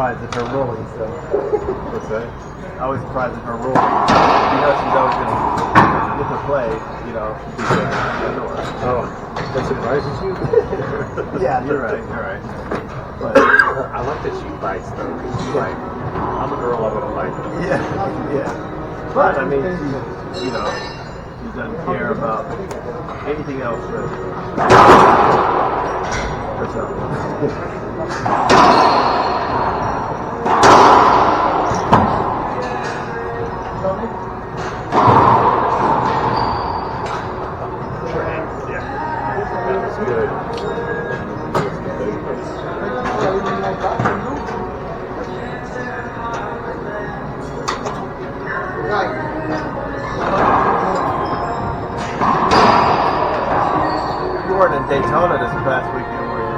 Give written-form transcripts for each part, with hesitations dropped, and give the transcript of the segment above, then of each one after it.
surprised at her ruling. So What's that? I was surprised at her ruling. She's always going to get to play. Oh, that surprises you? Yeah, you're right. You're right. But I like that she fights though. She's like, I'm a girl, I'm gonna fight. yeah. But I mean, she doesn't care about anything else but herself. You weren't in Daytona this past weekend, were you?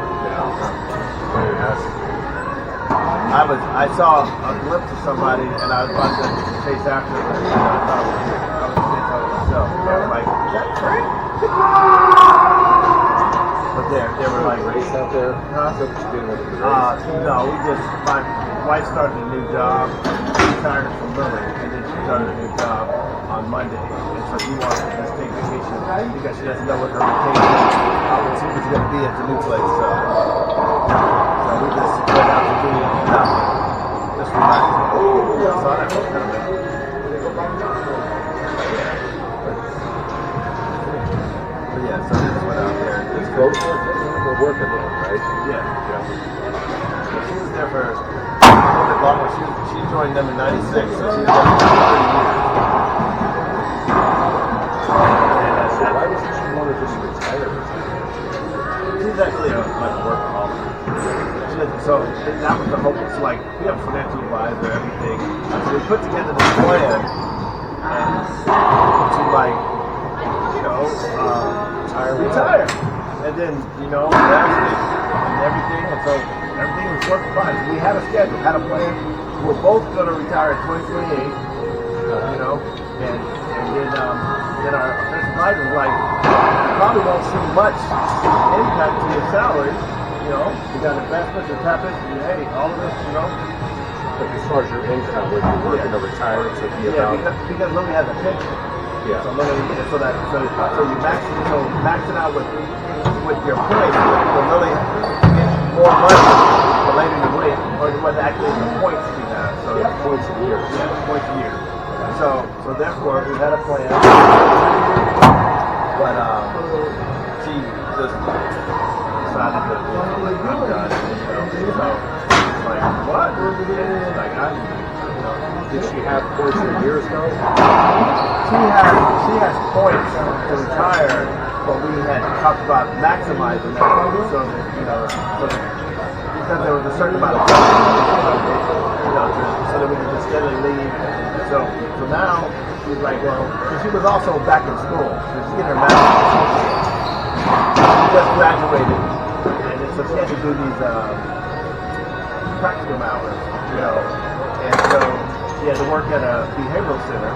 I saw a glimpse of somebody, and I was about to chase after them. And I thought I was in Daytona myself. I was like, is that Troii? But they were like, race out there? Huh? No, my wife started a new job. She retired from Lily, and then she started a new job on Monday. And so she wanted to just take vacation because she doesn't know what her vacation opportunity is going to be at the new place. So we just went out to do nothing. Just relaxing. So that was kind of it. But yeah, so we just went out there. It's close. We're working on it, right? Yeah. She was there for a little bit longer. She joined them in '96, so she was there for 30 years. Why doesn't she want to just retire? She's actually a workaholic. So that was the hope. It's like we have a financial advisor, everything. So we put together this plan and to retire. And then, rest and everything. And so everything was working fine. We had a schedule, had a plan. We're both going to retire at 2028, and then our financial advisor was like, you probably won't see much impact to your salary. You got investments and habits, and hey, all of this, But as far as your income, when you're working to retire, to be about... because Lily has a pension. Yeah. So Lily, so you max it out with your points. When Lily gets more money for later in the week, or what actually the points she has. So points a year. Yeah, points a year. So therefore we had a plan, but she just decided to I'm done. So like what? Like Did she have points for years though? She has points to retire, but we had talked about maximizing that so that because there was a certain amount of time, so that we could just steadily leave. So now she's like, well, she was also back in school. She's getting her master's. She just graduated, and so she had to do these practicum hours, and so she had to work at a behavioral center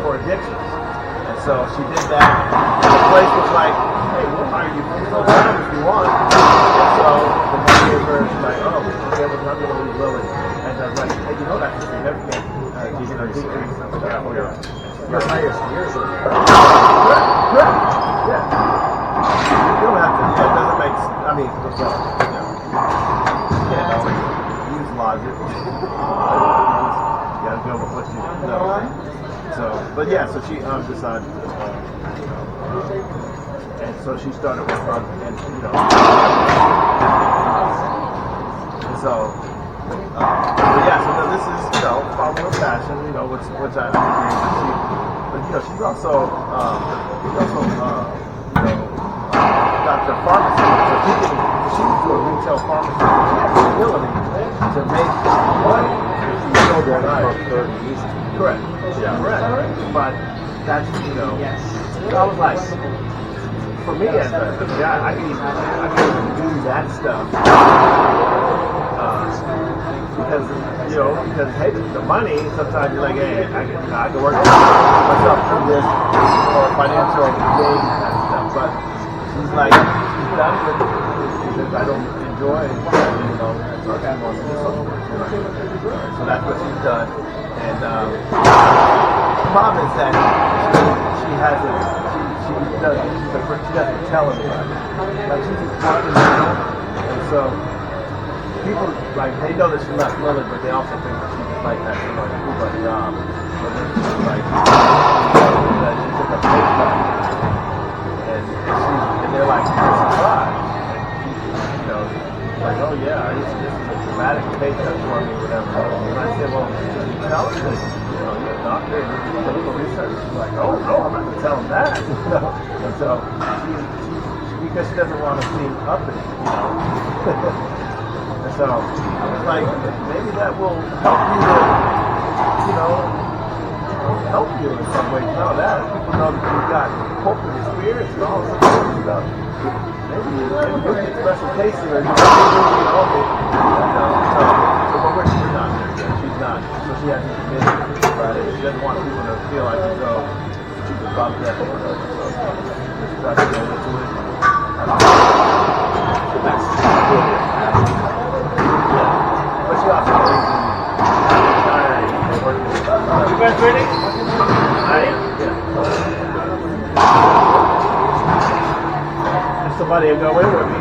for addictions. And so she did that, and the place was like, hey, we'll hire you full time if you want. And so the man gave her, she's like, oh, okay, well, I'm going to leave Lily. And I was like, hey, that's a significant decrease. Your highest years are there. Correct. Yeah. You don't have to, it doesn't make, you can't always use logic. You gotta go with what you know. So, but yeah, so she decided to, and so she started with her, and so, but yeah, so this is, following her passion, which I agree with. But she's also, got the pharmacy, so she was doing retail pharmacy. She has the ability to make money. Correct. Yeah. Correct. But that's, I was like, for me as a guy, I can do that stuff. Because hey, the money, sometimes you're like, hey, I can work myself through this for financial gain and stuff. But she's like, she's done with it because I don't enjoy, you know, so she wants to do social work. So that's what she's done. And the problem is that she hasn't, she doesn't tell anybody. Like she's just working, and so people, like, they know that she's not smiling, but they also think that she's just like that, you know, Cuba job. So they're just like, that she took a pay cut. And they're like, surprised. And, you know, like, oh yeah, this is a dramatic pay cut for me, whatever. And I said, well, you tell her that, you know, you're a doctor, and you're doing legal research. She's like, oh no, I'm not going to tell him that. You know? And so, because she doesn't want to seem uppity, you know. And so, I was like, maybe that will help you to, you know, help you in some way. Know that people know that you've got corporate experience and all this other stuff. Maybe you get special cases or you know, but we're not there yet. She's not. So she hasn't committed, right? She doesn't want people to feel like as though she's above that. So she's trying to go into it. So that's really a passion. Yeah. But she also believes in working. You guys ready? I am. Yeah. If somebody will go in with me.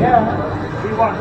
Yeah. We want.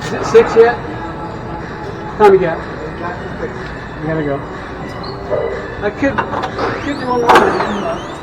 Is it 6 yet? Time you got? You gotta go. I could do one more.